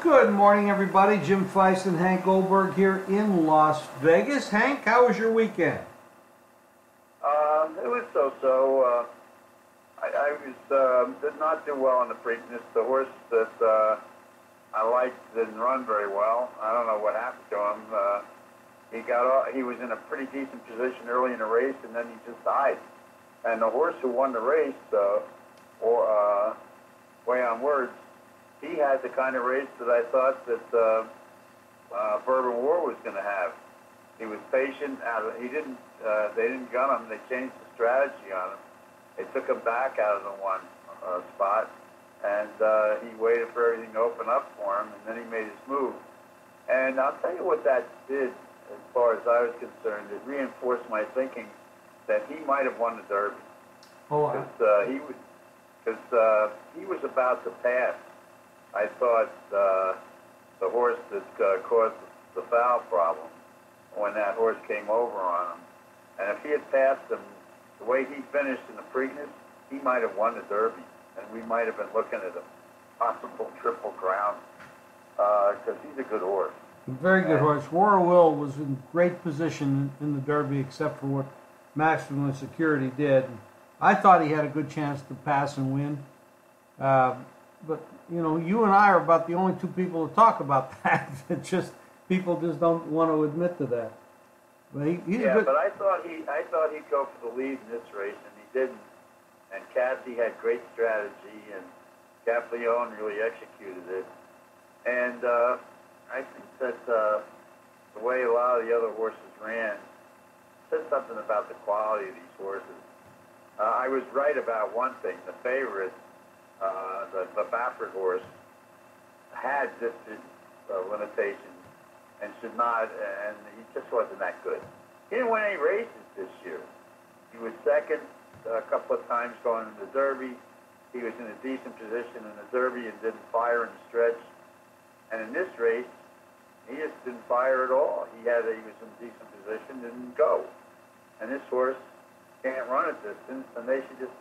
Good morning, everybody. Jim Feist and Hank Goldberg here in Las Vegas. Hank, how was your weekend? It was so-so. I did not do well in the Preakness. The horse that I liked didn't run very well. I don't know what happened to him. He was in a pretty decent position early in the race, and then he just died. And the horse who won the race, Way on Words, he had the kind of race that I thought that Bourbon War was going to have. He was patient. They didn't gun him. They changed the strategy on him. They took him back out of the one spot, and he waited for everything to open up for him, and then he made his move. And I'll tell you what that did, as far as I was concerned. It reinforced my thinking that he might have won the Derby. Because he was about to pass. I thought the horse that caused the foul problem when that horse came over on him. And if he had passed him the way he finished in the Preakness, he might have won the Derby. And we might have been looking at a possible triple crown because he's a good horse. Very good horse. War Will was in great position in the Derby except for what Maximum Security did. I thought he had a good chance to pass and win. But, you know, you and I are about the only two people to talk about that. People just don't want to admit to that. But but I thought he'd go for the lead in this race, and he didn't. And Cassie had great strategy, and Capleone really executed it. And I think that the way a lot of the other horses ran said something about the quality of these horses. I was right about one thing. The favorite, the Baffert horse, had distance limitations and should not, and he just wasn't that good. He didn't win any races this year. He was second a couple of times going into the Derby. He was in a decent position in the Derby and didn't fire in the stretch. And in this race, he just didn't fire at all. He was in a decent position, didn't go. And this horse can't run a distance, and they should just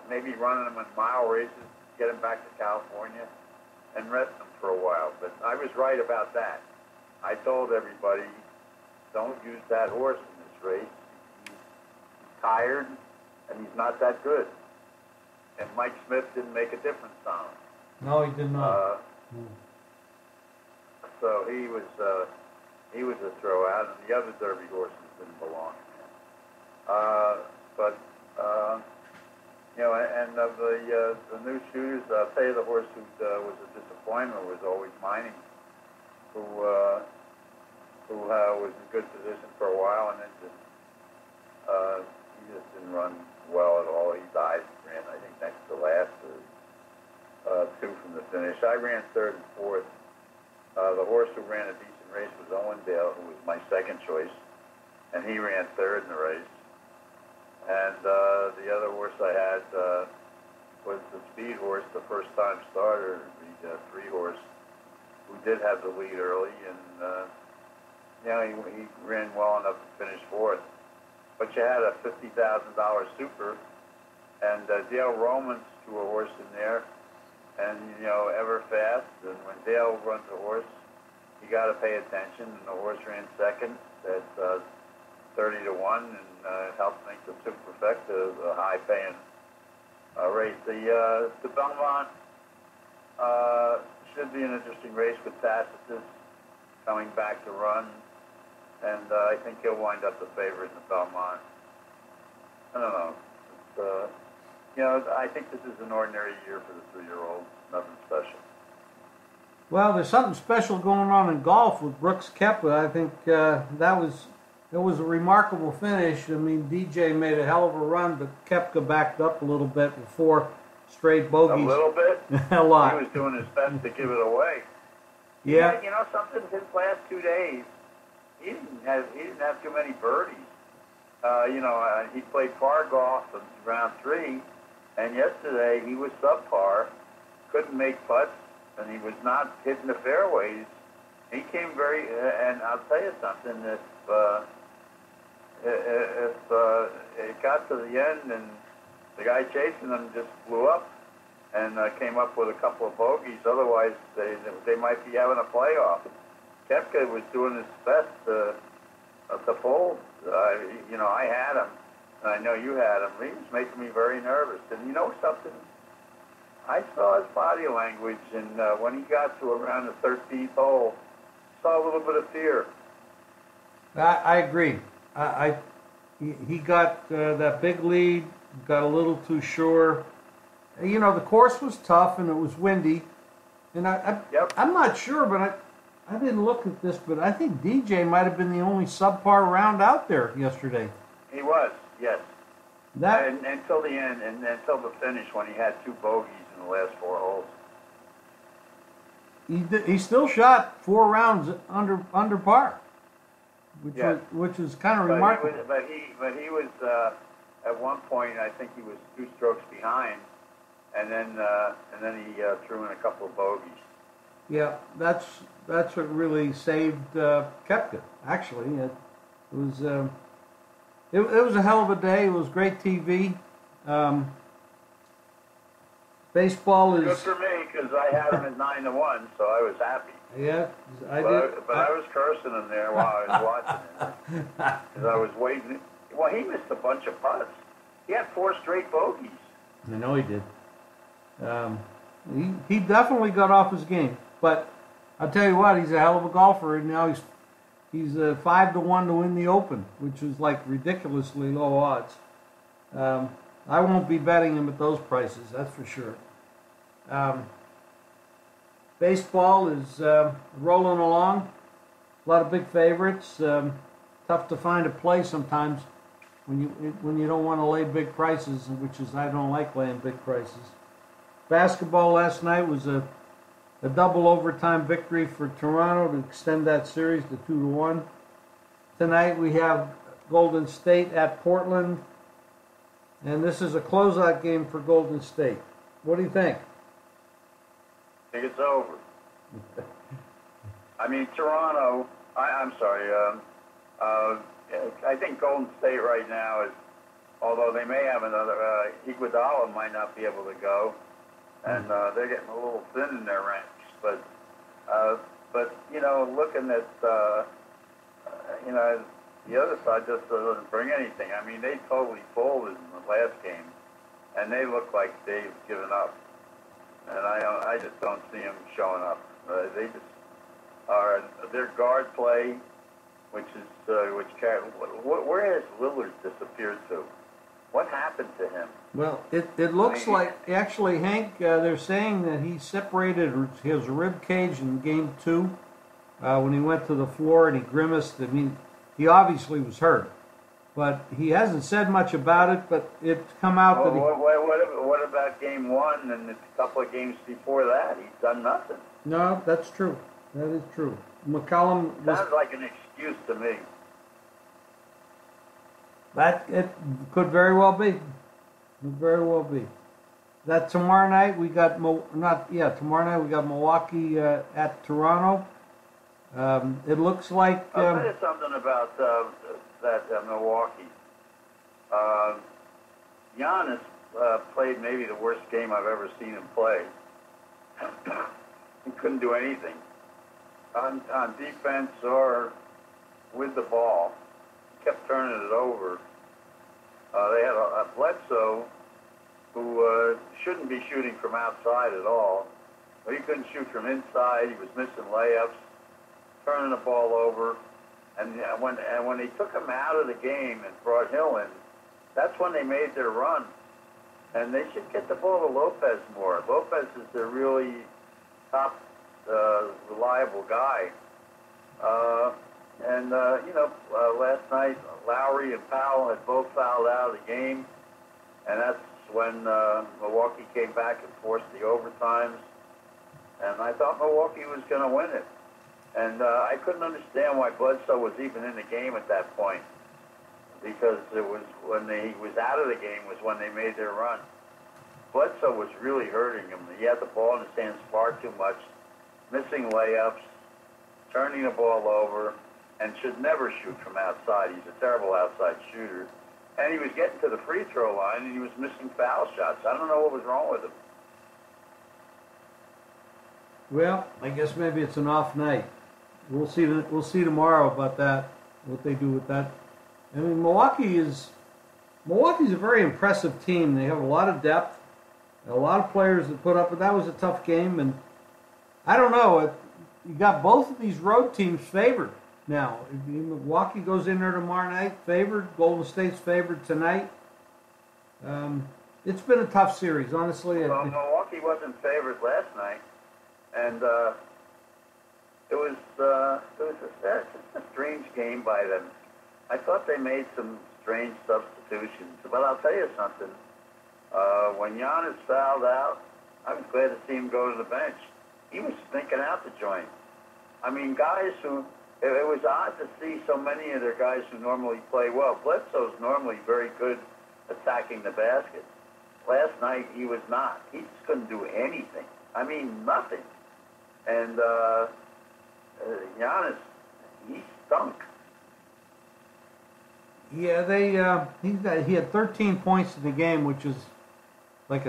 maybe running him in mile races, get him back to California, and rest him for a while. But I was right about that. I told everybody, don't use that horse in this race. He's tired, and he's not that good. And Mike Smith didn't make a difference on him. No, he did not. So he was a throwout, and the other Derby horses didn't belong to him. You know, and of the new shooters, I'll tell you the horse who was a disappointment was Always Mining, who was in good position for a while, and then he just didn't run well at all. He died, ran I think next to last, two from the finish. I ran third and fourth. The horse who ran a decent race was Owendale, who was my second choice, and he ran third in the race. And the other horse I had was the speed horse, the first-time starter, the three horse, who did have the lead early, and he ran well enough to finish fourth. But you had a $50,000 super, and Dale Romans threw a horse in there, and ever fast. And when Dale runs a horse, you got to pay attention. And the horse ran second at 30-1, and helped make the Superfecta a high-paying race. The Belmont should be an interesting race with Tacitus coming back to run, and I think he'll wind up the favorite in the Belmont. I don't know. I think this is an ordinary year for the 3-year-olds. Nothing special. Well, there's something special going on in golf with Brooks Koepka. I think it was a remarkable finish. I mean, DJ made a hell of a run, but Koepka backed up a little bit with 4 straight bogeys. A little bit? A lot. He was doing his best to give it away. Yeah. Something his last 2 days, he didn't have too many birdies. He played par golf in round 3, and yesterday he was subpar, couldn't make putts, and he was not hitting the fairways. He came and I'll tell you something, if it got to the end and the guy chasing him just blew up, and came up with a couple of bogeys. Otherwise, they might be having a playoff. Koepka was doing his best to fold. I had him, and I know you had him. He was making me very nervous. And you know something? I saw his body language, and when he got to around the 13th hole, saw a little bit of fear. I agree. He got that big lead, got a little too sure. You know, the course was tough and it was windy. And I'm not sure, but I didn't look at this, but I think DJ might have been the only subpar round out there yesterday. He was, yes. And until the end, and until the finish when he had 2 bogeys in the last 4 holes. He still shot 4 rounds under par, which is kind of remarkable. But he was at one point, I think he was 2 strokes behind, and then he threw in a couple of bogeys. Yeah, that's what really saved Koepka. Actually, it was a hell of a day. It was great TV. Baseball is good for me because I had him at 9-1, so I was happy. Yeah, I did. But I was cursing him there while I was watching it because I was waiting. Well, he missed a bunch of putts. He had 4 straight bogeys. I know he did. He definitely got off his game. But I'll tell you what, he's a hell of a golfer, and now he's 5-1 to win the Open, which is like ridiculously low odds. I won't be betting him at those prices, that's for sure. Baseball is rolling along. A lot of big favorites. Tough to find a play sometimes when you don't want to lay big prices, which is I don't like laying big prices. Basketball last night was a double overtime victory for Toronto to extend that series to 2-1. Tonight we have Golden State at Portland, and this is a closeout game for Golden State. What do you think? I think it's over. I mean, Toronto, I'm sorry, I think Golden State right now is, although they may have another, Iguodala might not be able to go, and they're getting a little thin in their ranks. But looking at the other side just doesn't bring anything. I mean, they totally folded in the last game, and they look like they've given up. And I just don't see them showing up. They just are their guard play, where has Lillard disappeared to? What happened to him? Well, it looks like, actually, Hank, they're saying that he separated his rib cage in game 2 when he went to the floor and he grimaced. I mean, he obviously was hurt, but he hasn't said much about it, but it's come out that he... What about game 1 and a couple of games before that? He's done nothing. No, that's true. That is true. McCollum... Sounds like an excuse to me. It could very well be. Could very well be. That tomorrow night we got tomorrow night we got Milwaukee at Toronto. It looks like. I'll tell you something about that Milwaukee. Giannis played maybe the worst game I've ever seen him play. He couldn't do anything on defense or with the ball. Kept turning it over. They had a Bledsoe who shouldn't be shooting from outside at all. But he couldn't shoot from inside. He was missing layups, turning the ball over. And when they took him out of the game and brought Hill in, that's when they made their run. And they should get the ball to Lopez more. Lopez is their really top reliable guy. Last night, Lowry and Powell had both fouled out of the game, and that's when Milwaukee came back and forced the overtimes. And I thought Milwaukee was going to win it. And I couldn't understand why Bledsoe was even in the game at that point, because it was when he was out of the game was when they made their run. Bledsoe was really hurting him. He had the ball in his hands far too much, missing layups, turning the ball over, and should never shoot from outside. He's a terrible outside shooter. And he was getting to the free throw line, and he was missing foul shots. I don't know what was wrong with him. Well, I guess maybe it's an off night. We'll see. We'll see tomorrow about that. What they do with that. I mean, Milwaukee's a very impressive team. They have a lot of depth, a lot of players that put up. But that was a tough game, and I don't know. You got both of these road teams favored now. Milwaukee goes in there tomorrow night, favored. Golden State's favored tonight. It's been a tough series, honestly. Well, Milwaukee wasn't favored last night, and it was just a strange game by them. I thought they made some strange substitutions, but I'll tell you something. When Giannis fouled out, I was glad to see him go to the bench. He was thinking out the joint. I mean, guys who, it was odd to see so many of their guys who normally play well. Bledsoe's normally very good attacking the basket. Last night, he was not. He just couldn't do anything. I mean, nothing. And Giannis, he stunk. Yeah, he had 13 points in the game, which is like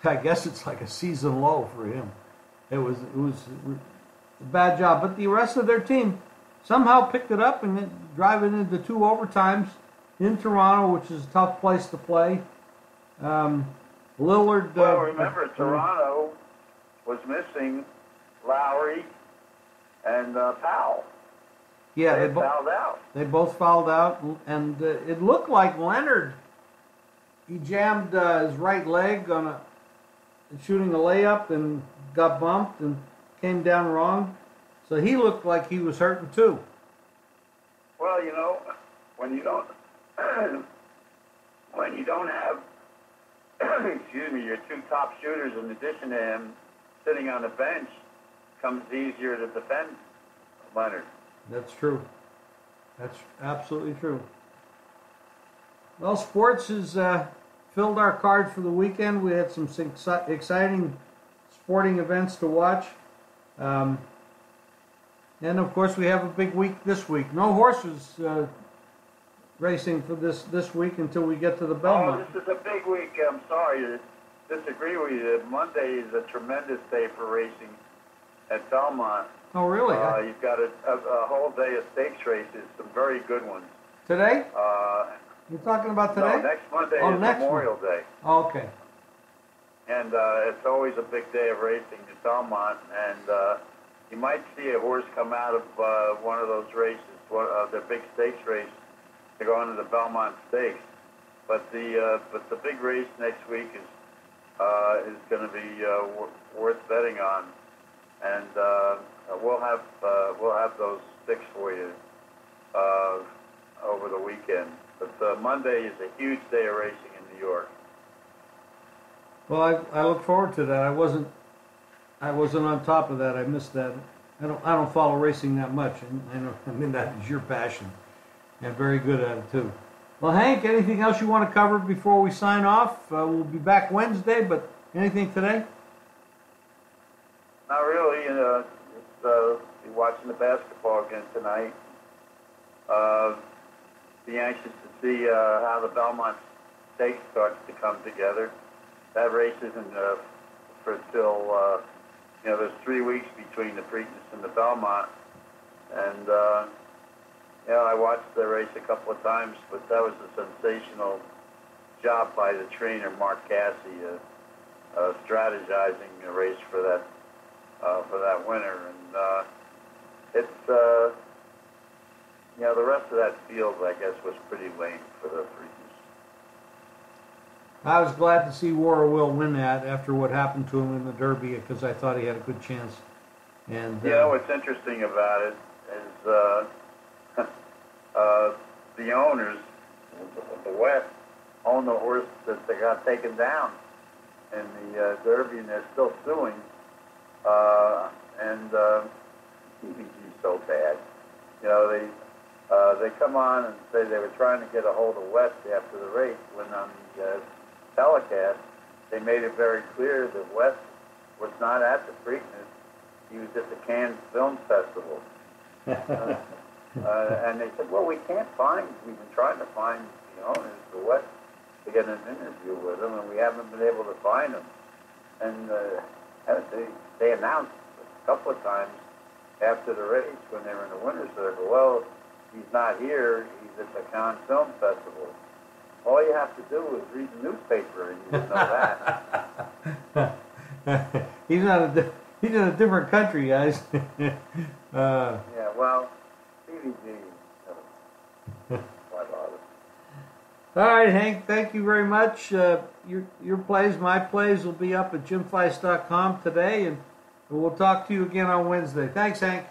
I guess it's like a season low for him. It was a bad job, but the rest of their team somehow picked it up and driving into 2 overtimes in Toronto, which is a tough place to play. Lillard. Well, remember, Toronto was missing Lowry and Powell. Yeah, they fouled out. They both fouled out, and it looked like Leonard. He jammed his right leg on shooting a layup and got bumped and came down wrong. So he looked like he was hurting too. Well, you know, when you don't have excuse me, your 2 top shooters in addition to him sitting on the bench, comes easier to defend Leonard. That's true. That's absolutely true. Well, sports has filled our cards for the weekend. We had some exciting sporting events to watch. And, of course, we have a big week this week. No horses racing for this week until we get to the Belmont. Oh, this is a big week. I'm sorry to disagree with you. Monday is a tremendous day for racing at Belmont. Oh, really? You've got a whole day of stakes races, some very good ones. Today? You're talking about today? No, next Monday is Memorial Day. Oh, okay. And it's always a big day of racing at Belmont, and you might see a horse come out of one of those races, the big stakes race, to go into the Belmont Stakes. But the big race next week is going to be worth betting on, and we'll have those sticks for you over the weekend. But Monday is a huge day of racing in New York. Well, I look forward to that. I wasn't on top of that. I missed that. I don't follow racing that much, and I mean that is your passion, and very good at it too. Well, Hank, anything else you want to cover before we sign off? We'll be back Wednesday, but anything today? Not really. Just be watching the basketball again tonight. Be anxious to see how the Belmont Stakes starts to come together. That race isn't for till there's 3 weeks between the Preakness and the Belmont, and I watched the race a couple of times, but that was a sensational job by the trainer Mark Cassie, strategizing a race for that winner, and it's the rest of that field, I guess, was pretty lame for the Preakness. I was glad to see War Will win that after what happened to him in the Derby, because I thought he had a good chance. And what's interesting about it is the owners of the West own the horse that they got taken down in the Derby, and they're still suing. And PBG's so bad. They come on and say they were trying to get a hold of West after the race, when on the telecast they made it very clear that West was not at the Preakness. He was at the Cannes Film Festival. And they said, well, we've been trying to find the owners of West to get an interview with them, and we haven't been able to find them. And they announced couple of times after the race when they were in the winner's circle. Well, he's not here. He's at the Cannes Film Festival. All you have to do is read the newspaper, and you know that. He's in a different country, guys. Yeah, well, DVD. Why bother? All right, Hank, thank you very much. Your plays, my plays will be up at jimfleiss.com today, and we'll talk to you again on Wednesday. Thanks, Hank.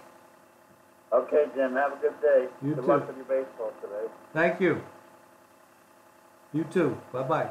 Okay, Jim, have a good day. You Good too. luck with your baseball today. Thank you. You too. Bye-bye.